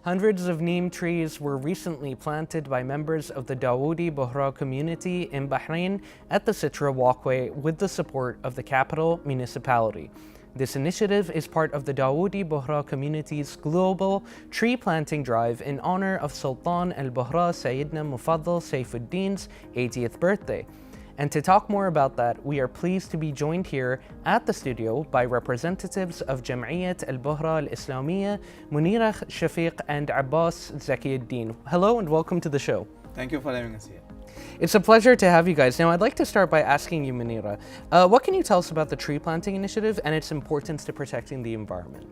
Hundreds of neem trees were recently planted by members of the Dawoodi Bohra community in Bahrain at the Sitra walkway with the support of the capital municipality. This initiative is part of the Dawoodi Bohra community's global tree planting drive in honor of Sultan al-Bohra Sayyidina Mufaddal Saifuddin's 80th birthday. And to talk more about that, we are pleased to be joined here at the studio by representatives of Jam'iyyat al-Bohra al-Islamiyya, Munira Shafiq and Abbas Zakiyuddin. Hello and welcome to the show. Thank you for having us here. It's a pleasure to have you guys. Now, I'd like to start by asking you, Munira, what can you tell us about the tree planting initiative and its importance to protecting the environment?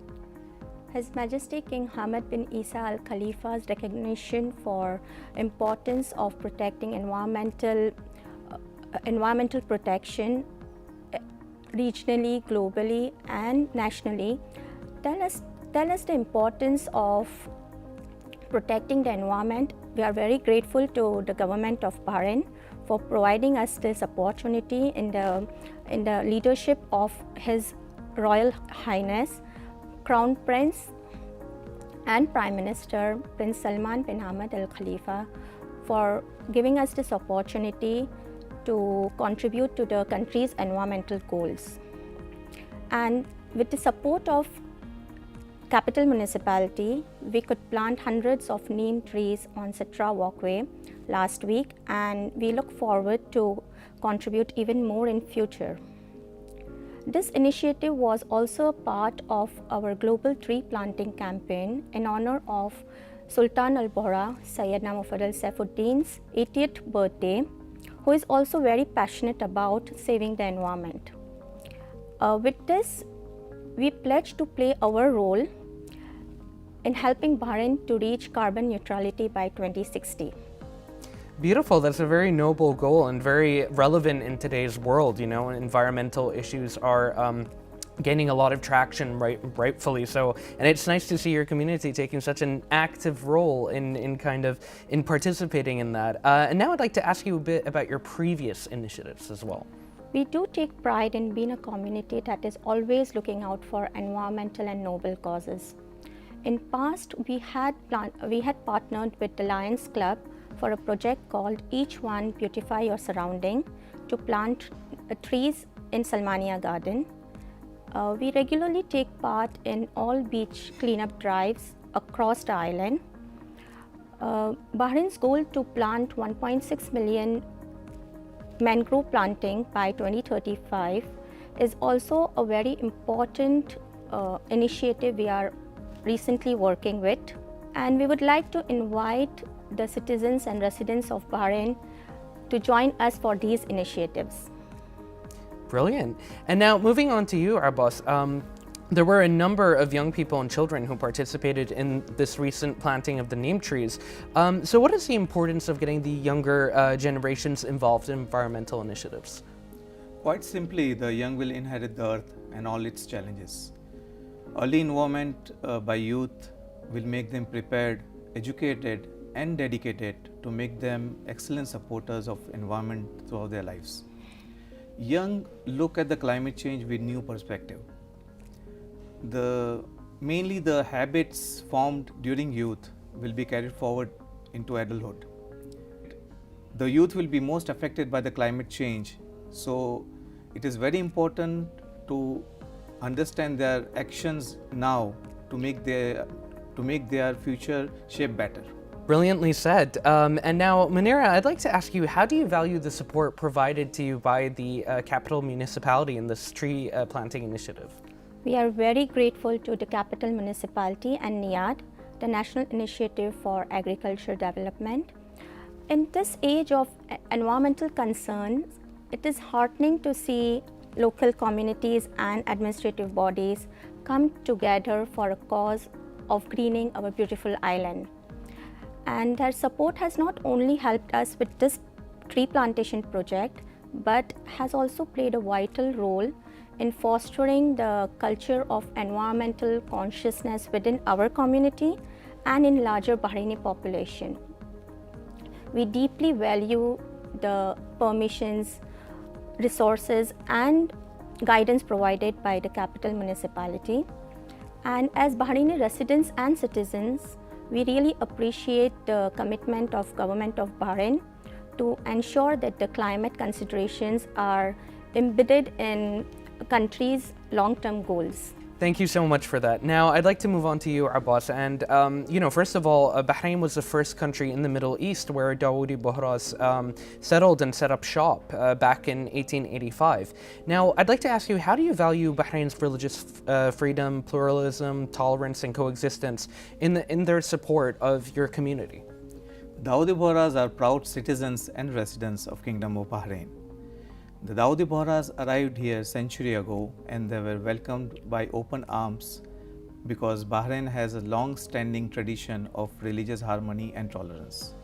His Majesty King Hamad bin Isa Al Khalifa's recognition for importance of protecting environmental protection regionally, globally and nationally tell us the importance of protecting the environment. We are very grateful to the government of Bahrain for providing us this opportunity in the leadership of His Royal Highness Crown Prince and Prime Minister Prince Salman bin Hamad Al Khalifa for giving us this opportunity to contribute to the country's environmental goals. And with the support of capital municipality, we could plant hundreds of neem trees on Sitra walkway last week, and we look forward to contribute even more in future. This initiative was also a part of our global tree planting campaign in honor of Sultan al-Bohra Sayyidina Mufaddal Saifuddin's 80th birthday, who is also very passionate about saving the environment. With this, we pledge to play our role in helping Bahrain to reach carbon neutrality by 2060. Beautiful. That's a very noble goal and very relevant in today's world. You know, environmental issues are gaining a lot of traction, rightfully so. And it's nice to see your community taking such an active role in participating in that. And now I'd like to ask you a bit about your previous initiatives as well. We do take pride in being a community that is always looking out for environmental and noble causes. In past, we had partnered with the Lions Club for a project called Each One Beautify Your Surrounding to plant trees in Salmania Garden. We regularly take part in all beach cleanup drives across the island. Bahrain's goal to plant 1.6 million mangrove planting by 2035 is also a very important initiative we are recently working with. And we would like to invite the citizens and residents of Bahrain to join us for these initiatives. Brilliant. And now moving on to you, Abbas, there were a number of young people and children who participated in this recent planting of the neem trees. So what is the importance of getting the younger generations involved in environmental initiatives? Quite simply, the young will inherit the earth and all its challenges. Early involvement by youth will make them prepared, educated and dedicated to make them excellent supporters of environment throughout their lives. Young look at the climate change with new perspective. Mainly the habits formed during youth will be carried forward into adulthood. The youth will be most affected by the climate change, so it is very important to understand their actions now to make their future shape better. Brilliantly said. And now, Munira, I'd like to ask you, how do you value the support provided to you by the capital municipality in this tree planting initiative? We are very grateful to the capital municipality and NIAD, the National Initiative for Agriculture Development. In this age of environmental concerns, it is heartening to see local communities and administrative bodies come together for a cause of greening our beautiful island. And their support has not only helped us with this tree plantation project, but has also played a vital role in fostering the culture of environmental consciousness within our community and in larger Bahraini population. We deeply value the permissions, resources and guidance provided by the capital municipality. And as Bahraini residents and citizens, We really appreciate the commitment of Government of Bahrain to ensure that the climate considerations are embedded in country's long-term goals. Thank you so much for that. Now, I'd like to move on to you, Abbas. And, first of all, Bahrain was the first country in the Middle East where Dawoodi Bohras settled and set up shop back in 1885. Now, I'd like to ask you, how do you value Bahrain's religious freedom, pluralism, tolerance, and coexistence in their support of your community? Dawoodi Bohras are proud citizens and residents of Kingdom of Bahrain. The Dawoodi Bohras arrived here a century ago and they were welcomed by open arms because Bahrain has a long-standing tradition of religious harmony and tolerance.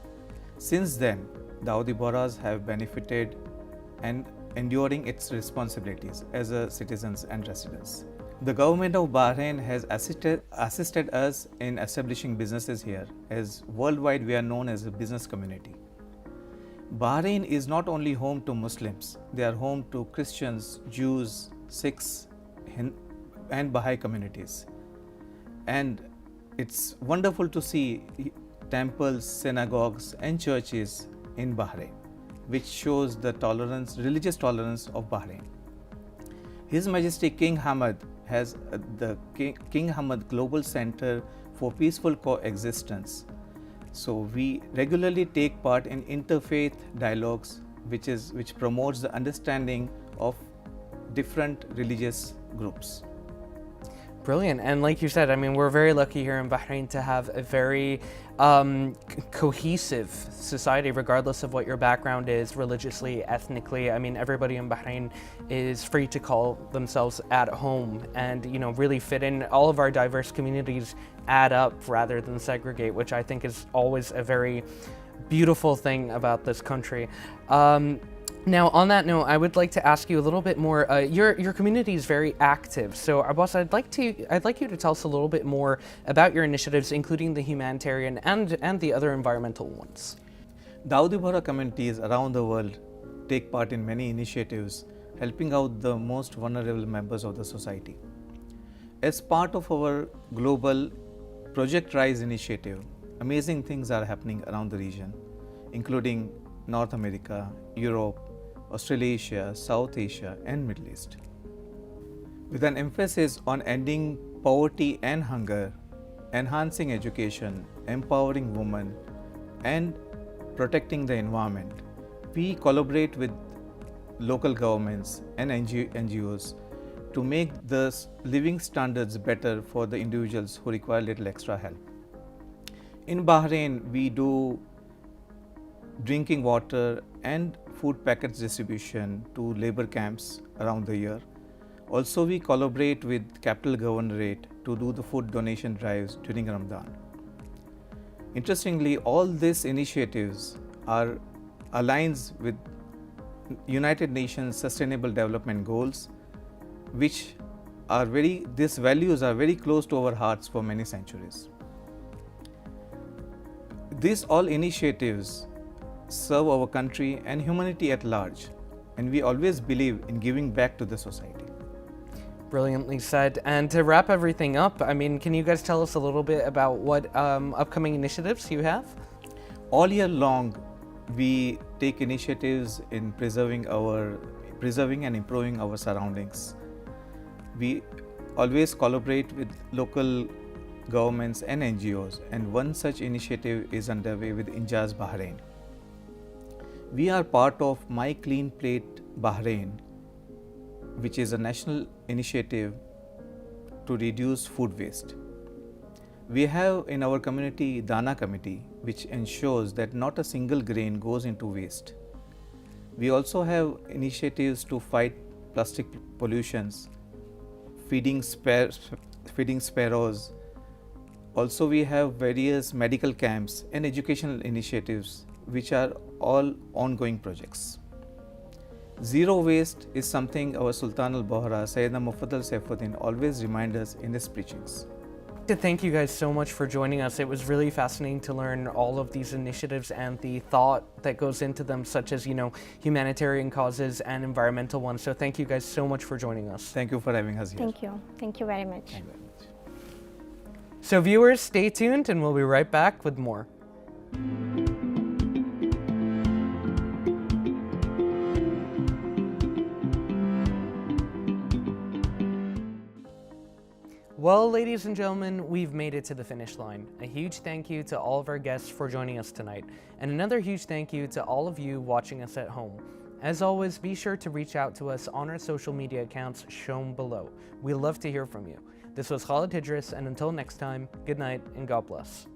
Since then, Dawoodi Bohras have benefited and enduring its responsibilities as a citizens and residents. The government of Bahrain has assisted us in establishing businesses here, as worldwide we are known as a business community. Bahrain is not only home to Muslims, they are home to Christians, Jews, Sikhs, and Baha'i communities. And it's wonderful to see temples, synagogues, and churches in Bahrain, which shows the tolerance, religious tolerance of Bahrain. His Majesty King Hamad has the King Hamad Global Center for Peaceful Coexistence. So we regularly take part in interfaith dialogues, which promotes the understanding of different religious groups. Brilliant. And like you said, I mean, we're very lucky here in Bahrain to have a very cohesive society, regardless of what your background is, religiously, ethnically. I mean, everybody in Bahrain is free to call themselves at home and, really fit in. All of our diverse communities add up rather than segregate, which I think is always a very beautiful thing about this country. Now, on that note, I would like to ask you a little bit more. Your community is very active, so Abbas, I'd like you to tell us a little bit more about your initiatives, including the humanitarian and the other environmental ones. Dawoodi Bohra communities around the world take part in many initiatives, helping out the most vulnerable members of the society. As part of our global Project Rise initiative, amazing things are happening around the region, including North America, Europe, Australasia, South Asia, and Middle East. With an emphasis on ending poverty and hunger, enhancing education, empowering women, and protecting the environment, we collaborate with local governments and NGOs to make the living standards better for the individuals who require little extra help. In Bahrain, we do drinking water and food packets distribution to labor camps around the year. Also, we collaborate with Capital Governorate to do the food donation drives during Ramadan. Interestingly, all these initiatives are aligns with United Nations Sustainable Development Goals, which are these values are very close to our hearts for many centuries. These all initiatives serve our country and humanity at large, and we always believe in giving back to the society. Brilliantly said. And to wrap everything up, I mean, can you guys tell us a little bit about what upcoming initiatives you have? All year long, we take initiatives in preserving and improving our surroundings. We always collaborate with local governments and NGOs, and one such initiative is underway with Injaz Bahrain. We are part of My Clean Plate Bahrain, which is a national initiative to reduce food waste. We have in our community Dana Committee, which ensures that not a single grain goes into waste. We also have initiatives to fight plastic pollutions, feeding sparrows. Also, we have various medical camps and educational initiatives, which are all ongoing projects. Zero waste is something our Sultan al-Bohra, Sayyidina Mufaddal Saifuddin, always reminds us in his preachings. Thank you guys so much for joining us. It was really fascinating to learn all of these initiatives and the thought that goes into them, such as, humanitarian causes and environmental ones. So thank you guys so much for joining us. Thank you for having us here. Thank you. Thank you very much. Thank you very much. So viewers, stay tuned and we'll be right back with more. Well, ladies and gentlemen, we've made it to the finish line. A huge thank you to all of our guests for joining us tonight, and another huge thank you to all of you watching us at home. As always, be sure to reach out to us on our social media accounts shown below. We love to hear from you. This was Khalid Hidris, and until next time, good night and God bless.